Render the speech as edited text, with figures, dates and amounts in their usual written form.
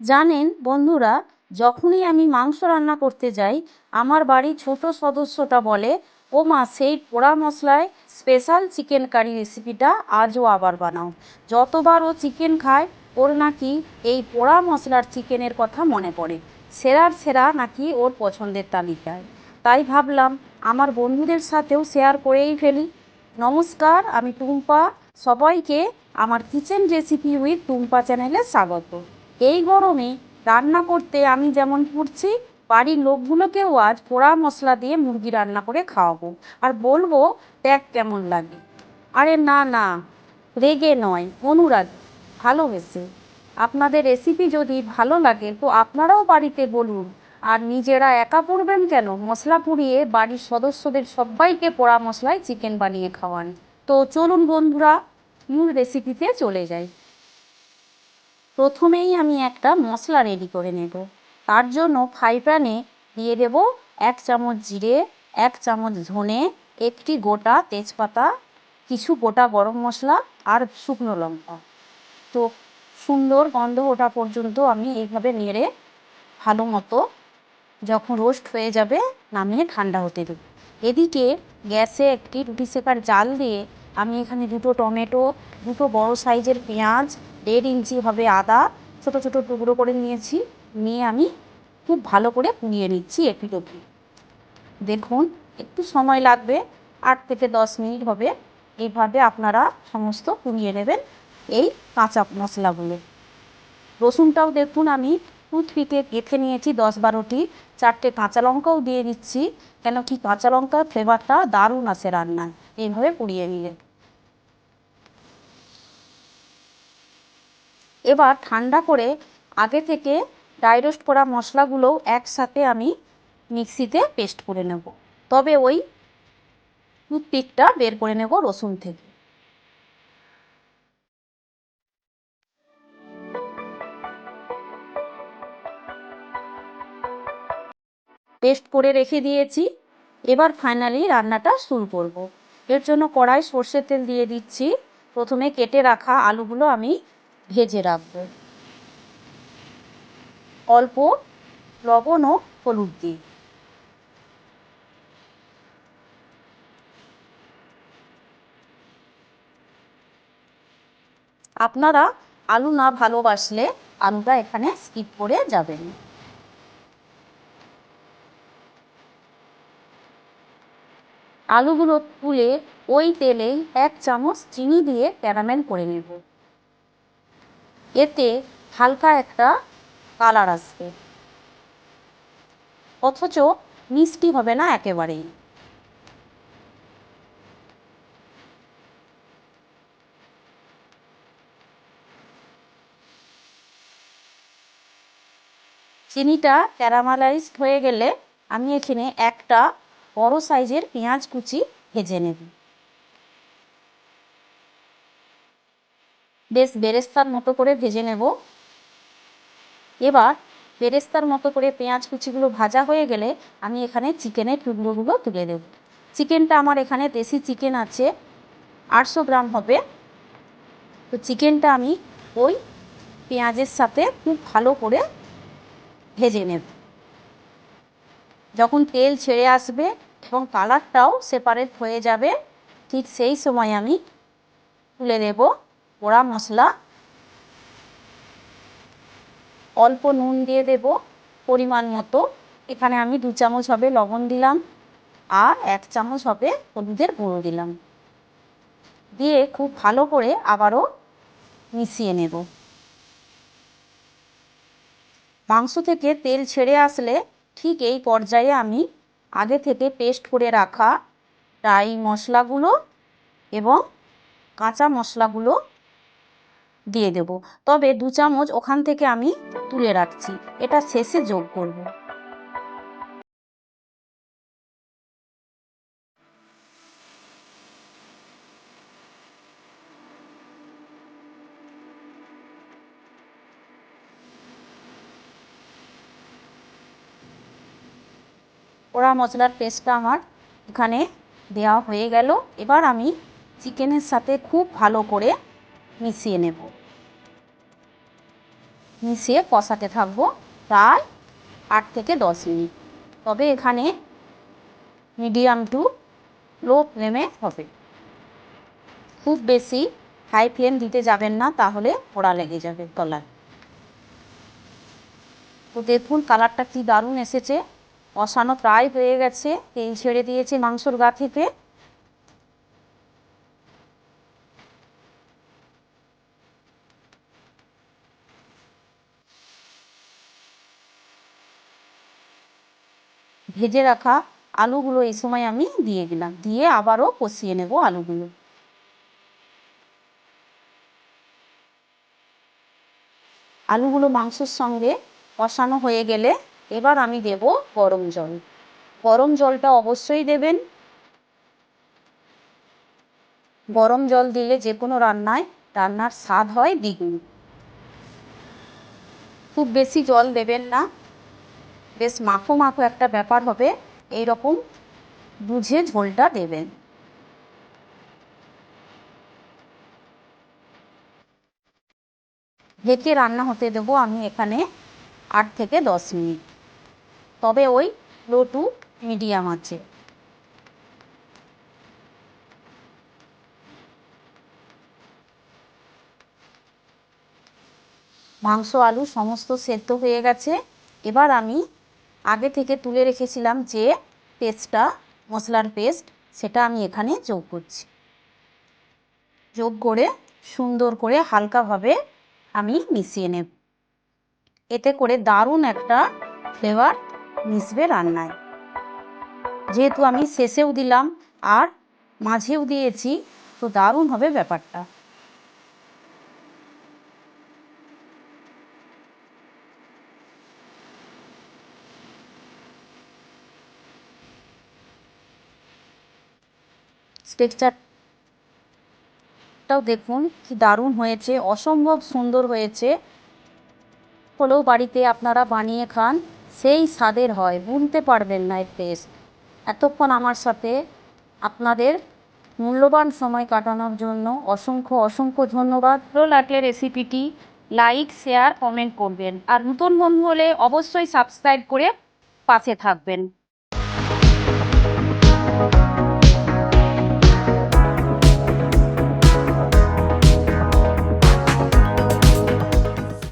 জানেন বন্ধুরা, যখনই আমি মাংস রান্না করতে যাই আমার বাড়ির ছোট সদস্যটা বলে, ও মা, সেই পোড়া মশলায় স্পেশাল চিকেন কারি রেসিপিটা আজও আবার বানাও। যতবার ও চিকেন খায় ওর নাকি এই পোড়া মশলার চিকেনের কথা মনে পড়ে। সেরার সেরা নাকি ওর পছন্দের তালিকায়। তাই ভাবলাম আমার বন্ধুদের সাথেও শেয়ার করেই ফেলি। নমস্কার, আমি টুম্পা। সবাইকে আমার কিচেন রেসিপি উইথ টুম্পা চ্যানেলে স্বাগত। এই গরমে রান্না করতে আমি যেমন পুড়ছি, বাড়ির লোকগুলোকেও আজ পোড়া মশলা দিয়ে মুরগি রান্না করে খাওয়াবো, আর বলবো দেখ কেমন লাগে। আরে না না, রেগে নয়, অনুরাগ, ভালোবেসে। আপনাদের রেসিপি যদি ভালো লাগে তো আপনারাও বাড়িতে বলুন। আর নিজেরা একা পড়বেন কেন, মশলা পুড়িয়ে বাড়ির সদস্যদের সবাইকে পোড়া মশলায় চিকেন বানিয়ে খাওয়ান। তো চলুন বন্ধুরা, মূল রেসিপিতে চলে যাই। প্রথমেই আমি একটা মশলা রেডি করে নেব। তার জন্য ফ্রাই প্যানে দিয়ে দেব 1 চামচ জিরে, 1 চামচ ধনে, একটি গোটা তেজপাতা, কিছু গোটা গরম মশলা আর শুকনো লঙ্কা। তো সুন্দর গন্ধ ওঠা পর্যন্ত আমি এইভাবে নেড়ে ভালো মতো যখন রোস্ট হয়ে যাবে নামিয়ে ঠান্ডা হতে দেব। এদিকে গ্যাসে একটি রুটি সেকার জাল দিয়ে আমি এখানে 2টো টমেটো, 2টো বড় সাইজের পেঁয়াজ, 1.5 ইঞ্চি হবে আদা ছোটো ছোটো টুকরো করে নিয়েছি। নিয়ে আমি খুব ভালো করে পুড়িয়ে নিচ্ছি এপিঠ ওপিঠ। দেখুন একটু সময় লাগবে, 8 থেকে 10 মিনিট হবে। এইভাবে আপনারা সমস্ত পুড়িয়ে নেবেন এই কাঁচা মশলাগুলো। রসুনটাও দেখুন আমি টুথপিকে গেঁথে নিয়েছি 10-12টি। 4টে কাঁচা লঙ্কাও দিয়ে দিচ্ছি, কেন কি কাঁচা লঙ্কার ফ্লেভারটা দারুণ আসে রান্নায় এইভাবে পুড়িয়ে নিলে। এবার ঠান্ডা করে আগে থেকে ড্রাই রোস্ট করা মশলাগুলোও একসাথে আমি মিক্সিতে পেস্ট করে নেব। তবে ওই টুথপিকটা বের করে নেব রসুন থেকে। পেস্ট করে রেখে দিয়েছি। এবার ফাইনালি রান্নাটা শুরু করব। এর জন্য কড়াই সর্ষের তেল দিয়ে দিচ্ছি। প্রথমে কেটে রাখা আলুগুলো আমি ভেজে রাখবো অল্প লবণ ও হলুদ দিয়ে। আপনারা আলু না ভালোবাসলে আলুটা এখানে স্কিপ করে যাবেন। আলুগুলো তুলে ওই তেলেই 1 চামচ চিনি দিয়ে ক্যারামেল করে নেব। এতে হালকা একটা কালার আসবে, অথচ মিষ্টি হবে না একেবারেই। চিনিটা ক্যারামেলাইজড হয়ে গেলে আমি এখানে একটা বড় সাইজের পেঁয়াজ কুচি ভেজে নেব। বেশ বেরেস্তার মতো করে ভেজে নেব। এবার বেরেস্তার মতো করে পেঁয়াজ কুচিগুলো ভাজা হয়ে গেলে আমি এখানে চিকেনের টুকরোগুলো তুলে দেব। চিকেনটা আমার এখানে দেশি চিকেন আছে, 800 গ্রাম হবে। তো চিকেনটা আমি ওই পেঁয়াজের সাথে খুব ভালো করে ভেজে নেব। যখন তেল ছেড়ে আসবে এবং কালারটাও সেপারেট হয়ে যাবে, ঠিক সেই সময় আমি তুলে নেব পোড়া মশলা। অল্প নুন দিয়ে দেব পরিমাণ মতো। এখানে আমি 2 চামচ হবে লবণ দিলাম আর 1 চামচ হবে হলুদের গুঁড়ো দিলাম। দিয়ে খুব ভালো করে আবারও মিশিয়ে নেব। মাংস থেকে তেল ছেড়ে আসলে ঠিক এই পর্যায়ে আমি আগে থেকে পেস্ট করে রাখা ড্রাই মশলাগুলো এবং কাঁচা মশলাগুলো দিয়ে দেব। তবে 2 চামচ ওখান থেকে আমি তুলে রাখছি, এটা শেষে যোগ করব। পোড়া মশলার পেস্টটা আমার এখানে দেওয়া হয়ে গেল। এবার আমি চিকেনের সাথে খুব ভালো করে মিশিয়ে নেব। মিশিয়ে কষাতে থাকবো প্রায় 8 থেকে 10 মিনিট। তবে এখানে মিডিয়াম টু লো ফ্লেমে হবে, খুব বেশি হাই ফ্লেম দিতে যাবেন না, তাহলে পোড়া লেগে যাবে তলায়। তো দেখুন কালারটা কি দারুণ এসেছে, কষানো প্রায় হয়ে গেছে, তেল ছেড়ে দিয়েছে মাংসর গা থেকে। ভেজে রাখা আলুগুলো এই সময় আমি দিয়ে দিলাম, দিয়ে আবারও কষিয়ে নেব আলুগুলো। আলুগুলো মাংসের সঙ্গে কষানো হয়ে গেলে এবার আমি দেব গরম জল। গরম জলটা অবশ্যই দেবেন। গরম জল দিলে যে কোনো রান্নার স্বাদ হয় দ্বিগুণ। খুব বেশি জল দেবেন না, বেশ মাখো মাখো একটা ব্যাপার হবে, এই রকম বুঝে ঝোলটা দেবেন। ঢেকে রান্না হতে দেবো আমি এখানে 8 থেকে 10 মিনিট, তবে ওই লো টু মিডিয়াম আছে। মাংস আলু সমস্ত সেদ্ধ হয়ে গেছে। এবার আমি আগে থেকে তুলে রেখেছিলাম যে পেস্টটা, মশলার পেস্ট, সেটা আমি এখানে যোগ করছি। যোগ করে সুন্দর করে হালকাভাবে আমি মিশিয়ে নেব। এতে করে দারুণ একটা ফ্লেভার মিশবে রান্নায়। যেহেতু আমি শেষেও দিলাম আর মাঝেও দিয়েছি, তো দারুণ হবে ব্যাপারটা। টেক্সচারটাও দেখুন কি দারুণ হয়েছে, অসম্ভব সুন্দর হয়েছে। হলেও বাড়িতে আপনারা বানিয়ে খান, সেই স্বাদের হয়, ভুলতে পারবেন না এর টেস্ট। এতক্ষণ আমার সাথে আপনাদের মূল্যবান সময় কাটানোর জন্য অসংখ্য অসংখ্য ধন্যবাদ। ভালো লাগলে রেসিপিটি লাইক, শেয়ার, কমেন্ট করবেন, আর নতুন বন্ধু হলে অবশ্যই সাবস্ক্রাইব করে পাশে থাকবেন।